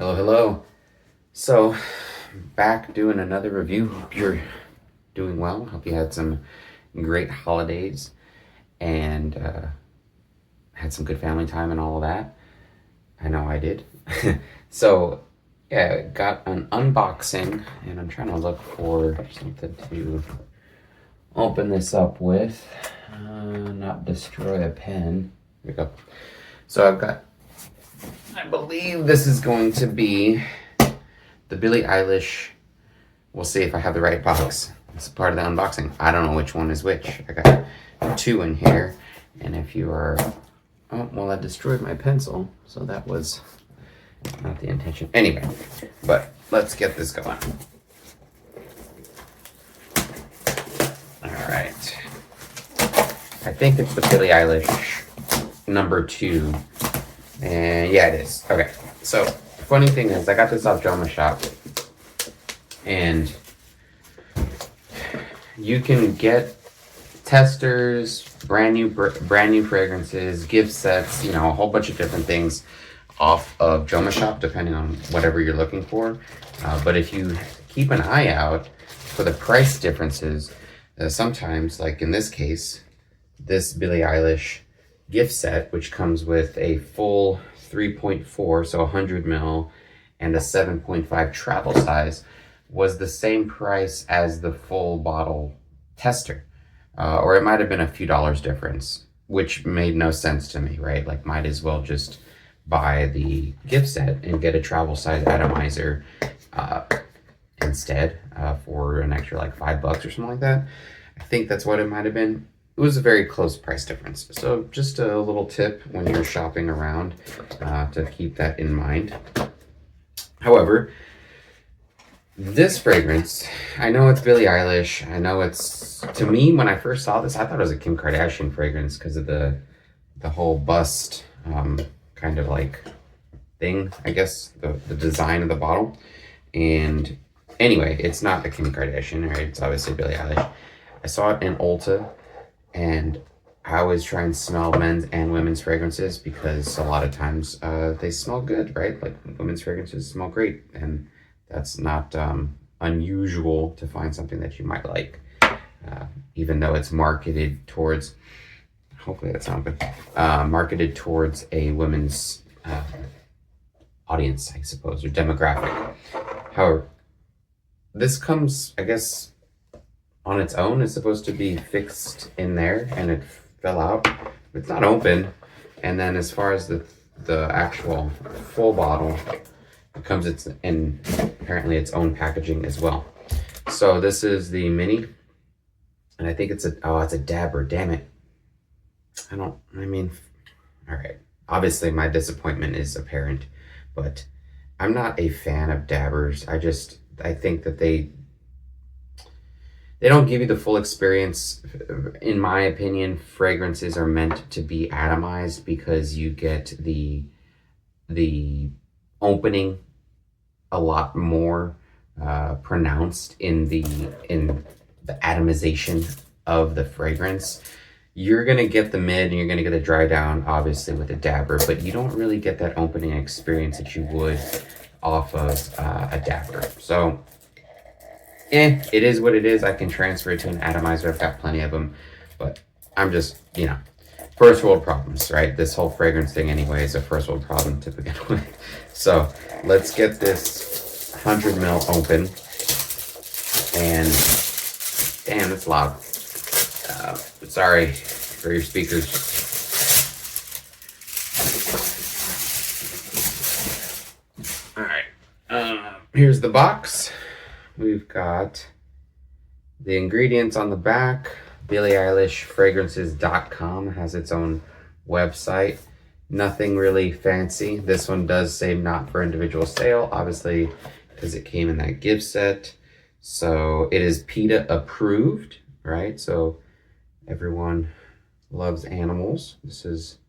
Hello, hello. So, back doing another review. Hope you're doing well. Hope you had some great holidays and had some good family time and all of that. I know I did. So, yeah, got an unboxing, and I'm trying to look for something to open this up with. Not destroy a pen. Here we go. So, I believe this is going to be the Billie Eilish. We'll see if I have the right box. It's part of the unboxing. I don't know which one is which. I got two in here. And if you are... Oh, well, I destroyed my pencil. So that was not the intention. Anyway, but let's get this going. All right. I think it's the Billie Eilish No.2. And yeah, it is. Okay. So, funny thing is, I got this off Joma Shop. And you can get testers, brand new fragrances, gift sets, a whole bunch of different things off of Joma Shop, depending on whatever you're looking for. But if you keep an eye out for the price differences, sometimes, like in this case, this Billie Eilish gift set, which comes with a full 3.4, so 100 ml, and a 7.5 travel size, was the same price as the full bottle tester. Or it might have been a few dollars difference, which made no sense to me, right? Like, might as well just buy the gift set and get a travel size atomizer instead for an extra like $5 or something like that. I think that's what it might have been. It was a very close price difference. So just a little tip when you're shopping around to keep that in mind. However, this fragrance, I know it's Billie Eilish. I know it's, to me, when I first saw this, I thought it was a Kim Kardashian fragrance because of the whole bust kind of like thing, I guess, the design of the bottle. And anyway, it's not the Kim Kardashian, right? It's obviously Billie Eilish. I saw it in Ulta, and I always try and smell men's and women's fragrances because a lot of times they smell good, right? Like, women's fragrances smell great, and that's not unusual to find something that you might like, even though it's marketed towards, hopefully that sounds good, marketed towards a women's audience, I suppose, or demographic. However, this comes, I guess, on its own. It's supposed to be fixed in there, and it fell out. It's not open. And then as far as the actual full bottle, it comes in apparently its own packaging as well. So this is the mini, and I think it's a dabber. Damn it. All right. Obviously my disappointment is apparent, but I'm not a fan of dabbers. I think that they don't give you the full experience. In my opinion, fragrances are meant to be atomized because you get the opening a lot more pronounced in the atomization of the fragrance. You're gonna get the mid and you're gonna get the dry down, obviously, with a dabber, but you don't really get that opening experience that you would off of a dabber. So, it is what it is. I can transfer it to an atomizer. I've got plenty of them, but I'm just, first world problems, right? This whole fragrance thing anyway is a first world problem to begin with. So let's get this 100 ml open. And damn, that's loud. Sorry for your speakers. All right, here's the box. We've got the ingredients on the back. Billie Eilish Fragrances.com has its own website. Nothing really fancy. This one does say not for individual sale, obviously, because it came in that gift set. So it is PETA approved, right? So everyone loves animals. This is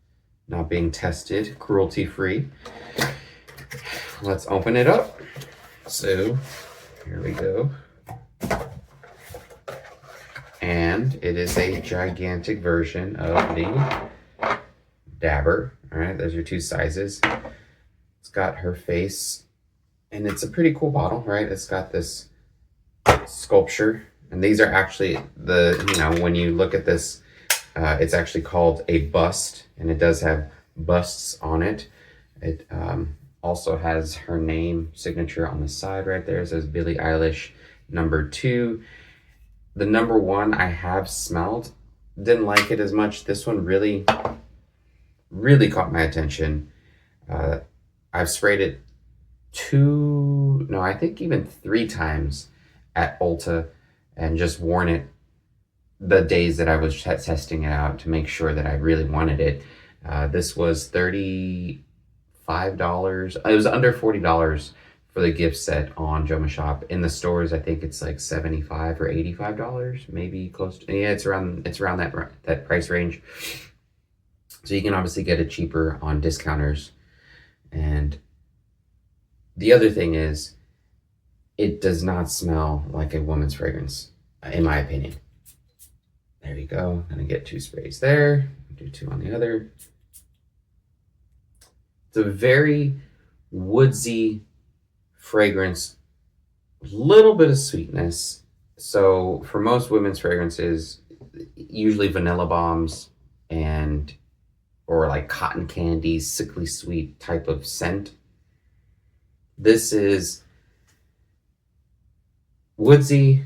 not being tested, cruelty-free. Let's open it up. So here we go. And it is a gigantic version of the dabber. All right, those are two sizes. It's got her face And it's a pretty cool bottle, right? It's got this sculpture, and these are actually when you look at this, it's actually called a bust, and it does have busts on it. It also has her name signature on the side right there. It says Billie Eilish No.2. The No.1 I have smelled, didn't like it as much. This one really, really caught my attention. I've sprayed it I think even 3 times at Ulta, and just worn it the days that I was testing it out to make sure that I really wanted it. This was $35. It was under $40 for the gift set on Joma Shop. In the stores, I think it's like $75 or $85, maybe close to, yeah, it's around that price range. So you can obviously get it cheaper on discounters. And the other thing is, it does not smell like a woman's fragrance, in my opinion. There you go. I'm gonna get 2 sprays there. Do 2 on the other. It's a very woodsy fragrance, little bit of sweetness. So for most women's fragrances, usually vanilla bombs or like cotton candy, sickly sweet type of scent. This is woodsy,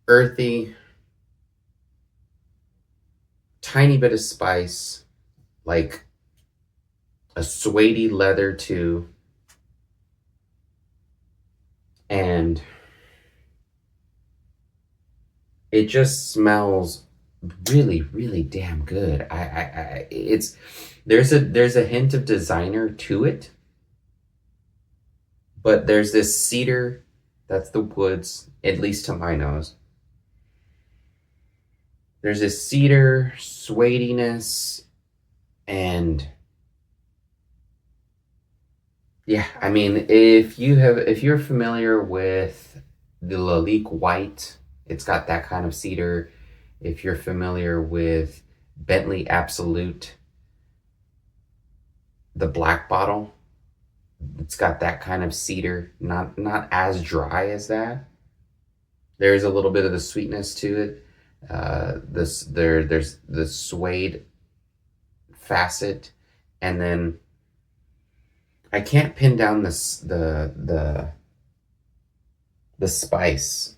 earthy, tiny bit of spice, like a suede leather too, and it just smells really, really damn good. There's a hint of designer to it, but there's this cedar, that's the woods, at least to my nose. There's this cedar suediness, and yeah, I mean, if you're familiar with the Lalique White, it's got that kind of cedar. If you're familiar with Bentley Absolute, the black bottle, it's got that kind of cedar, not as dry as that. There's a little bit of the sweetness to it. There's the suede facet, and then I can't pin down the spice.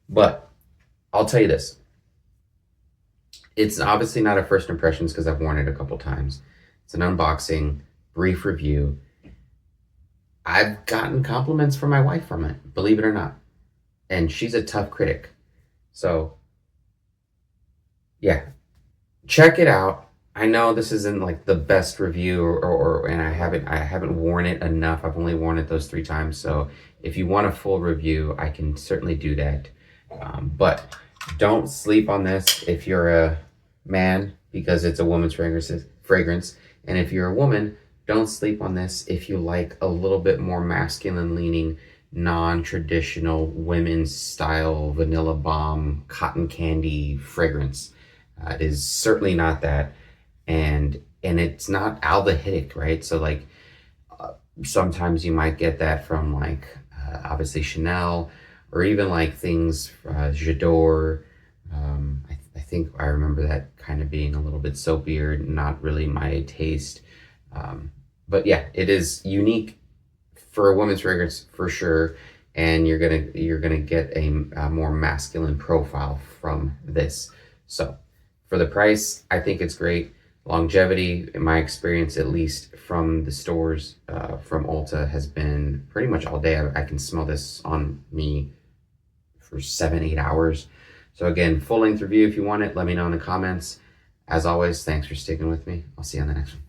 But I'll tell you this. It's obviously not a first impressions because I've worn it a couple times. It's an unboxing, brief review. I've gotten compliments from my wife from it, believe it or not. And she's a tough critic. So, yeah, check it out. I know this isn't like the best review, and I haven't worn it enough. I've only worn it those 3 times. So if you want a full review, I can certainly do that. But don't sleep on this if you're a man, because it's a woman's fragrance. And if you're a woman, don't sleep on this if you like a little bit more masculine leaning, non-traditional women's style vanilla bomb cotton candy fragrance. It is certainly not that, and it's not aldehydic, right? So like sometimes you might get that from like obviously Chanel, or even like things J'adore. I think I remember that kind of being a little bit soapier, not really my taste. But yeah, it is unique for a women's fragrance for sure, and you're gonna get a more masculine profile from this. So for the price, I think it's great. Longevity, in my experience, at least from the stores from Ulta, has been pretty much all day. I can smell this on me for 7-8 hours. So again, full length review if you want it, let me know in the comments. As always, thanks for sticking with me. I'll see you on the next one.